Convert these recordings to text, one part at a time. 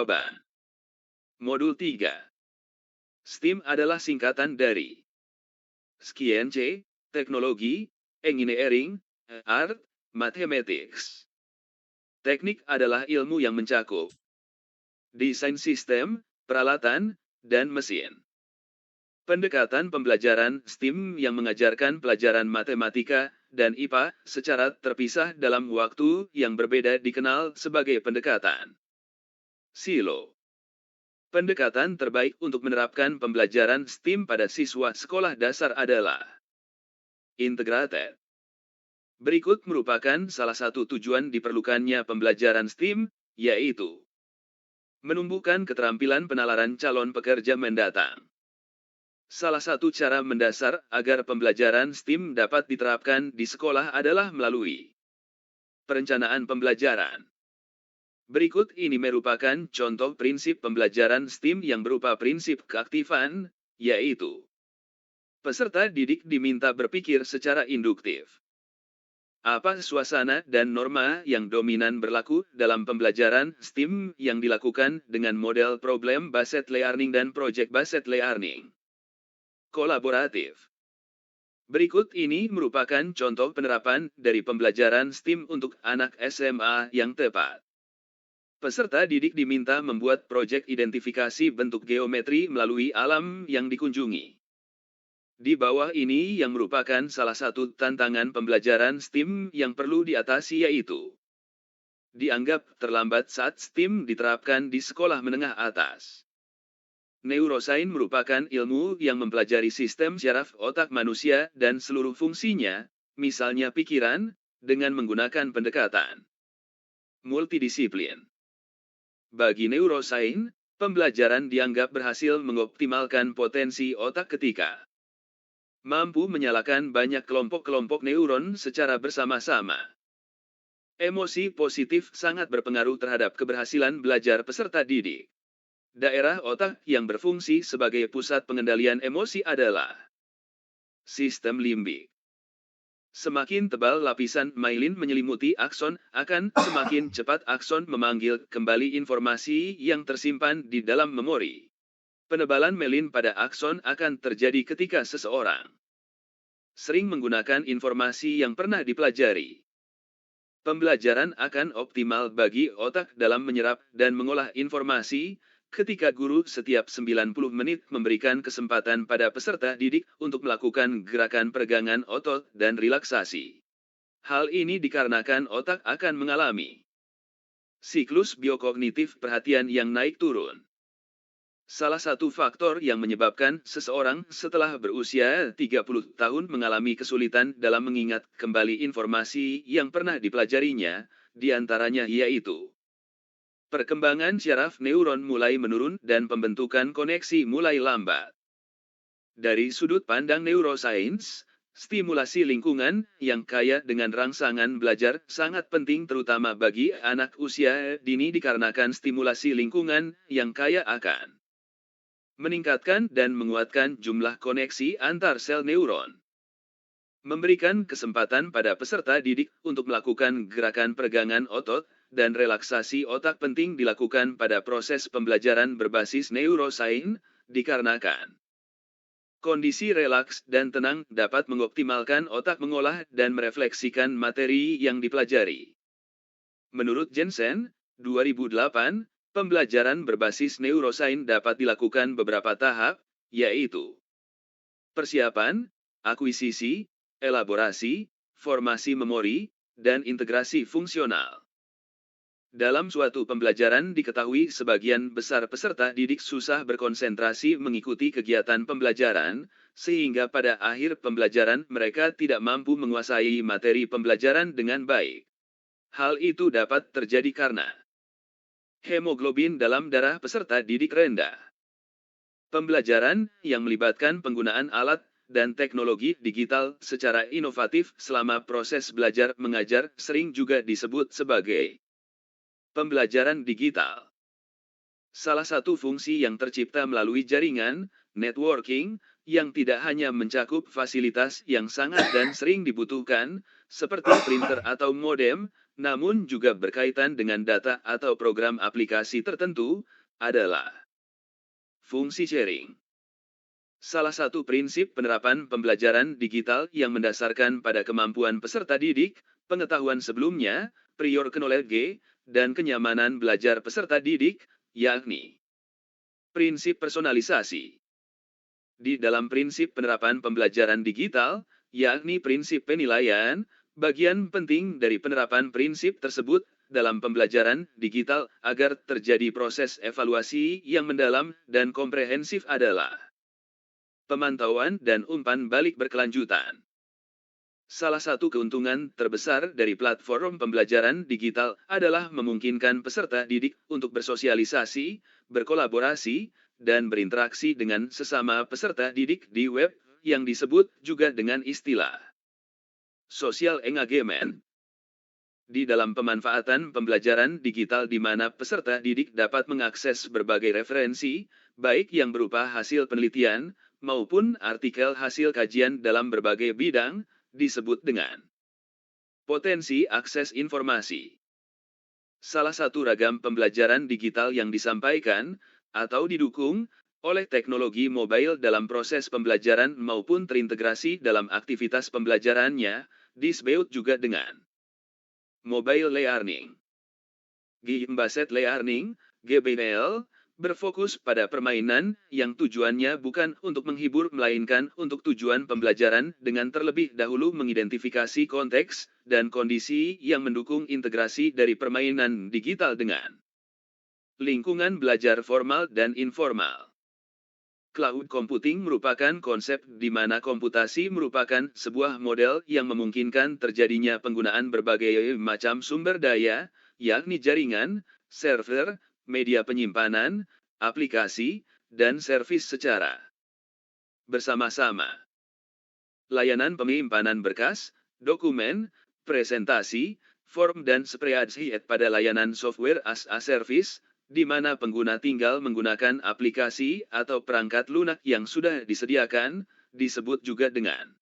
jawaban. Modul 3. STEAM adalah singkatan dari Science, Teknologi, Engineering, Art, Mathematics. Teknik adalah ilmu yang mencakup desain sistem, peralatan, dan mesin. Pendekatan pembelajaran STEAM yang mengajarkan pelajaran matematika dan IPA secara terpisah dalam waktu yang berbeda dikenal sebagai pendekatan silo. Pendekatan terbaik untuk menerapkan pembelajaran STEAM pada siswa sekolah dasar adalah integrated. Berikut merupakan salah satu tujuan diperlukannya pembelajaran STEAM, yaitu menumbuhkan keterampilan penalaran calon pekerja mendatang. Salah satu cara mendasar agar pembelajaran STEAM dapat diterapkan di sekolah adalah melalui perencanaan pembelajaran. Berikut ini merupakan contoh prinsip pembelajaran STEAM yang berupa prinsip keaktifan, yaitu peserta didik diminta berpikir secara induktif. Apa suasana dan norma yang dominan berlaku dalam pembelajaran STEAM yang dilakukan dengan model problem-based learning dan project-based learning? Kolaboratif. Berikut ini merupakan contoh penerapan dari pembelajaran STEAM untuk anak SMA yang tepat. Peserta didik diminta membuat proyek identifikasi bentuk geometri melalui alam yang dikunjungi. Di bawah ini yang merupakan salah satu tantangan pembelajaran STEAM yang perlu diatasi, yaitu dianggap terlambat saat STEAM diterapkan di sekolah menengah atas. Neuroscience merupakan ilmu yang mempelajari sistem syaraf otak manusia dan seluruh fungsinya, misalnya pikiran, dengan menggunakan pendekatan multidisiplin. Bagi neuroscience, pembelajaran dianggap berhasil mengoptimalkan potensi otak ketika mampu menyalakan banyak kelompok-kelompok neuron secara bersama-sama. Emosi positif sangat berpengaruh terhadap keberhasilan belajar peserta didik. Daerah otak yang berfungsi sebagai pusat pengendalian emosi adalah sistem limbik. Semakin tebal lapisan myelin menyelimuti akson, akan semakin cepat akson memanggil kembali informasi yang tersimpan di dalam memori. Penebalan myelin pada akson akan terjadi ketika seseorang sering menggunakan informasi yang pernah dipelajari. Pembelajaran akan optimal bagi otak dalam menyerap dan mengolah informasi, ketika guru setiap 90 menit memberikan kesempatan pada peserta didik untuk melakukan gerakan peregangan otot dan relaksasi. Hal ini dikarenakan otak akan mengalami siklus biokognitif perhatian yang naik turun. Salah satu faktor yang menyebabkan seseorang setelah berusia 30 tahun mengalami kesulitan dalam mengingat kembali informasi yang pernah dipelajarinya, diantaranya yaitu perkembangan syaraf neuron mulai menurun dan pembentukan koneksi mulai lambat. Dari sudut pandang neuroscience, stimulasi lingkungan yang kaya dengan rangsangan belajar sangat penting terutama bagi anak usia dini dikarenakan stimulasi lingkungan yang kaya akan meningkatkan dan menguatkan jumlah koneksi antar sel neuron. Memberikan kesempatan pada peserta didik untuk melakukan gerakan peregangan otot dan relaksasi otak penting dilakukan pada proses pembelajaran berbasis neuroscience, dikarenakan kondisi relaks dan tenang dapat mengoptimalkan otak mengolah dan merefleksikan materi yang dipelajari. Menurut Jensen, 2008, pembelajaran berbasis neuroscience dapat dilakukan beberapa tahap, yaitu persiapan, akuisisi, elaborasi, formasi memori, dan integrasi fungsional. Dalam suatu pembelajaran diketahui sebagian besar peserta didik susah berkonsentrasi mengikuti kegiatan pembelajaran, sehingga pada akhir pembelajaran mereka tidak mampu menguasai materi pembelajaran dengan baik. Hal itu dapat terjadi karena hemoglobin dalam darah peserta didik rendah. Pembelajaran yang melibatkan penggunaan alat dan teknologi digital secara inovatif selama proses belajar mengajar sering juga disebut sebagai pembelajaran digital. Salah satu fungsi yang tercipta melalui jaringan, networking, yang tidak hanya mencakup fasilitas yang sangat dan sering dibutuhkan, seperti printer atau modem, namun juga berkaitan dengan data atau program aplikasi tertentu, adalah fungsi sharing. Salah satu prinsip penerapan pembelajaran digital yang mendasarkan pada kemampuan peserta didik, pengetahuan sebelumnya, prior knowledge, dan kenyamanan belajar peserta didik, yakni prinsip personalisasi. Di dalam prinsip penerapan pembelajaran digital, yakni prinsip penilaian, bagian penting dari penerapan prinsip tersebut dalam pembelajaran digital agar terjadi proses evaluasi yang mendalam dan komprehensif adalah pemantauan dan umpan balik berkelanjutan. Salah satu keuntungan terbesar dari platform pembelajaran digital adalah memungkinkan peserta didik untuk bersosialisasi, berkolaborasi, dan berinteraksi dengan sesama peserta didik di web yang disebut juga dengan istilah social engagement. Di dalam pemanfaatan pembelajaran digital di mana peserta didik dapat mengakses berbagai referensi, baik yang berupa hasil penelitian, maupun artikel hasil kajian dalam berbagai bidang, disebut dengan potensi akses informasi. Salah satu ragam pembelajaran digital yang disampaikan atau didukung oleh teknologi mobile dalam proses pembelajaran maupun terintegrasi dalam aktivitas pembelajarannya, disebut juga dengan mobile learning. Game-based learning, GBL, berfokus pada permainan yang tujuannya bukan untuk menghibur melainkan untuk tujuan pembelajaran dengan terlebih dahulu mengidentifikasi konteks dan kondisi yang mendukung integrasi dari permainan digital dengan lingkungan belajar formal dan informal. Cloud computing merupakan konsep di mana komputasi merupakan sebuah model yang memungkinkan terjadinya penggunaan berbagai macam sumber daya, yakni jaringan, server, media penyimpanan, aplikasi, dan servis secara bersama-sama. Layanan penyimpanan berkas, dokumen, presentasi, form dan spreadsheet pada layanan software as a service, di mana pengguna tinggal menggunakan aplikasi atau perangkat lunak yang sudah disediakan, disebut juga dengan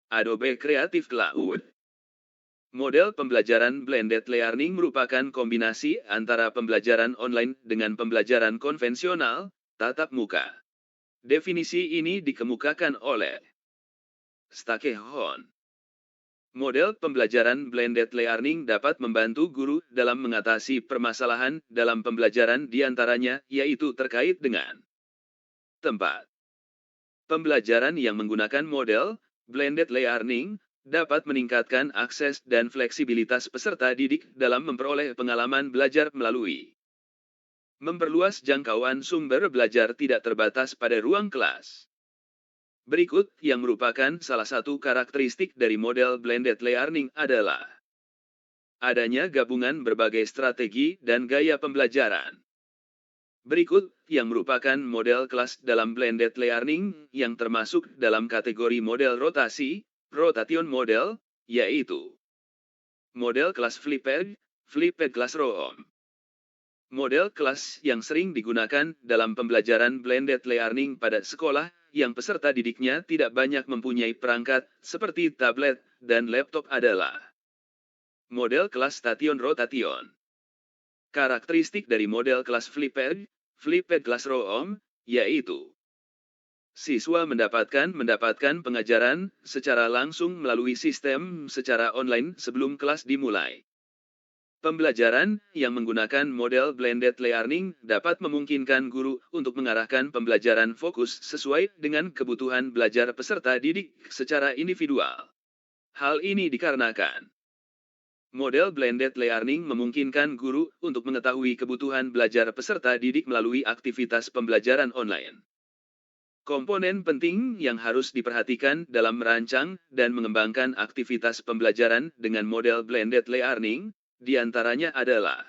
Adobe Creative Cloud. Model pembelajaran blended learning merupakan kombinasi antara pembelajaran online dengan pembelajaran konvensional, tatap muka. Definisi ini dikemukakan oleh Stackhorn. Model pembelajaran blended learning dapat membantu guru dalam mengatasi permasalahan dalam pembelajaran diantaranya yaitu terkait dengan tempat. Pembelajaran yang menggunakan model blended learning dapat meningkatkan akses dan fleksibilitas peserta didik dalam memperoleh pengalaman belajar melalui memperluas jangkauan sumber belajar tidak terbatas pada ruang kelas. Berikut yang merupakan salah satu karakteristik dari model blended learning adalah adanya gabungan berbagai strategi dan gaya pembelajaran. Berikut yang merupakan model kelas dalam blended learning yang termasuk dalam kategori model rotasi, rotation model, yaitu model kelas flipped classroom. Model kelas yang sering digunakan dalam pembelajaran blended learning pada sekolah yang peserta didiknya tidak banyak mempunyai perangkat seperti tablet dan laptop adalah model kelas station rotation. Karakteristik dari model kelas flipped classroom, yaitu siswa mendapatkan pengajaran secara langsung melalui sistem secara online sebelum kelas dimulai. Pembelajaran yang menggunakan model blended learning dapat memungkinkan guru untuk mengarahkan pembelajaran fokus sesuai dengan kebutuhan belajar peserta didik secara individual. Hal ini dikarenakan model blended learning memungkinkan guru untuk mengetahui kebutuhan belajar peserta didik melalui aktivitas pembelajaran online. Komponen penting yang harus diperhatikan dalam merancang dan mengembangkan aktivitas pembelajaran dengan model blended learning, diantaranya adalah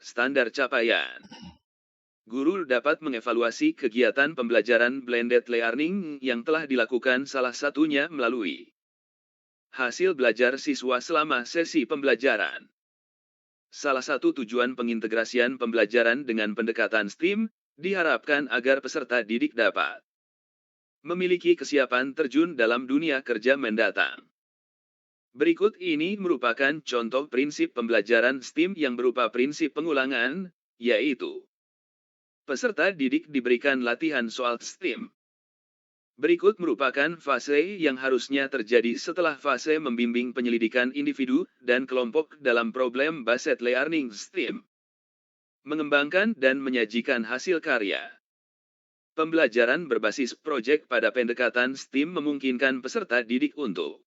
standar capaian. Guru dapat mengevaluasi kegiatan pembelajaran blended learning yang telah dilakukan salah satunya melalui hasil belajar siswa selama sesi pembelajaran. Salah satu tujuan pengintegrasian pembelajaran dengan pendekatan STEAM, diharapkan agar peserta didik dapat memiliki kesiapan terjun dalam dunia kerja mendatang. Berikut ini merupakan contoh prinsip pembelajaran STEAM yang berupa prinsip pengulangan, yaitu Peserta didik diberikan latihan soal STEAM. Berikut merupakan fase yang harusnya terjadi setelah fase membimbing penyelidikan individu dan kelompok dalam problem-based learning STEAM. Mengembangkan dan menyajikan hasil karya. Pembelajaran berbasis proyek pada pendekatan STEAM memungkinkan peserta didik untuk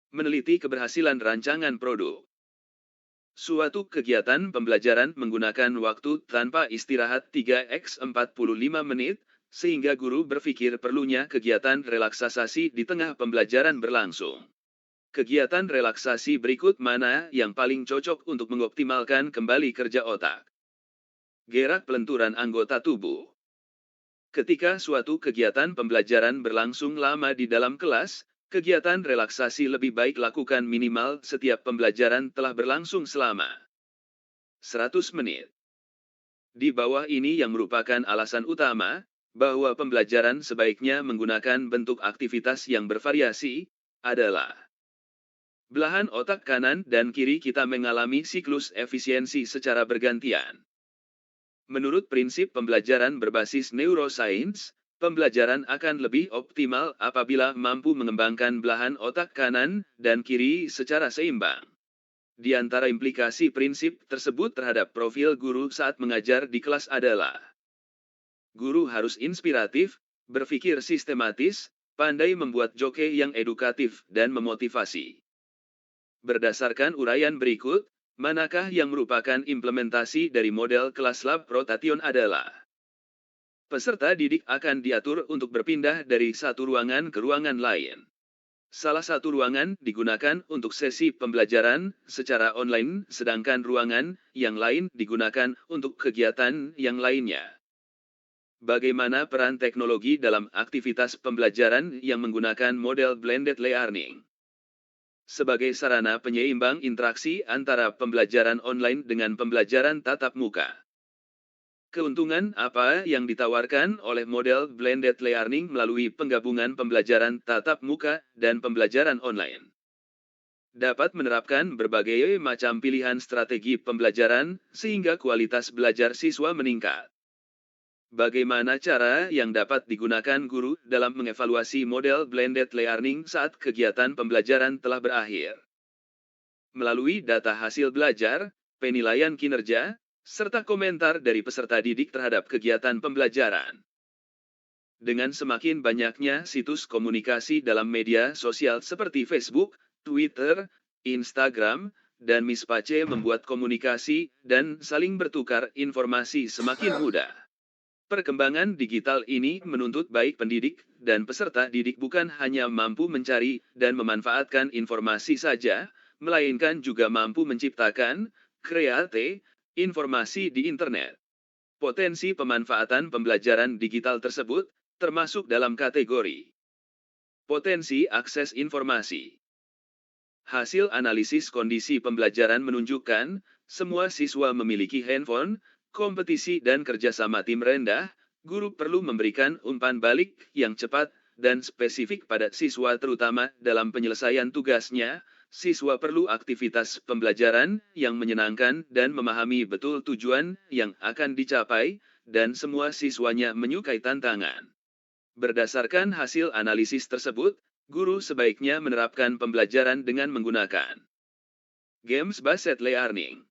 meneliti keberhasilan rancangan produk. Suatu kegiatan pembelajaran menggunakan waktu tanpa istirahat 3x45 menit, sehingga guru berpikir perlunya kegiatan relaksasi di tengah pembelajaran berlangsung. Kegiatan relaksasi berikut mana yang paling cocok untuk mengoptimalkan kembali kerja otak? Gerak pelenturan anggota tubuh. Ketika suatu kegiatan pembelajaran berlangsung lama di dalam kelas, kegiatan relaksasi lebih baik lakukan minimal setiap pembelajaran telah berlangsung selama 100 menit. Di bawah ini yang merupakan alasan utama bahwa pembelajaran sebaiknya menggunakan bentuk aktivitas yang bervariasi, adalah belahan otak kanan dan kiri kita mengalami siklus efisiensi secara bergantian. Menurut prinsip pembelajaran berbasis neuroscience, pembelajaran akan lebih optimal apabila mampu mengembangkan belahan otak kanan dan kiri secara seimbang. Di antara implikasi prinsip tersebut terhadap profil guru saat mengajar di kelas adalah guru harus inspiratif, berpikir sistematis, pandai membuat joke yang edukatif dan memotivasi. Berdasarkan uraian berikut, manakah yang merupakan implementasi dari model kelas lab rotation adalah peserta didik akan diatur untuk berpindah dari satu ruangan ke ruangan lain. Salah satu ruangan digunakan untuk sesi pembelajaran secara online, sedangkan ruangan yang lain digunakan untuk kegiatan yang lainnya. Bagaimana peran teknologi dalam aktivitas pembelajaran yang menggunakan model blended learning? Sebagai sarana penyeimbang interaksi antara pembelajaran online dengan pembelajaran tatap muka. Keuntungan apa yang ditawarkan oleh model blended learning melalui penggabungan pembelajaran tatap muka dan pembelajaran online? Dapat menerapkan berbagai macam pilihan strategi pembelajaran sehingga kualitas belajar siswa meningkat. Bagaimana cara yang dapat digunakan guru dalam mengevaluasi model blended learning saat kegiatan pembelajaran telah berakhir? Melalui data hasil belajar, penilaian kinerja, serta komentar dari peserta didik terhadap kegiatan pembelajaran. Dengan semakin banyaknya situs komunikasi dalam media sosial seperti Facebook, Twitter, Instagram, dan Mispace membuat komunikasi dan saling bertukar informasi semakin mudah. Perkembangan digital ini menuntut baik pendidik dan peserta didik bukan hanya mampu mencari dan memanfaatkan informasi saja, melainkan juga mampu menciptakan, kreate, informasi di internet. Potensi pemanfaatan pembelajaran digital tersebut termasuk dalam kategori potensi akses informasi. Hasil analisis kondisi pembelajaran menunjukkan, semua siswa memiliki handphone, kompetisi dan kerjasama tim rendah, guru perlu memberikan umpan balik yang cepat dan spesifik pada siswa terutama dalam penyelesaian tugasnya. Siswa perlu aktivitas pembelajaran yang menyenangkan dan memahami betul tujuan yang akan dicapai, dan semua siswanya menyukai tantangan. Berdasarkan hasil analisis tersebut, guru sebaiknya menerapkan pembelajaran dengan menggunakan games-based learning.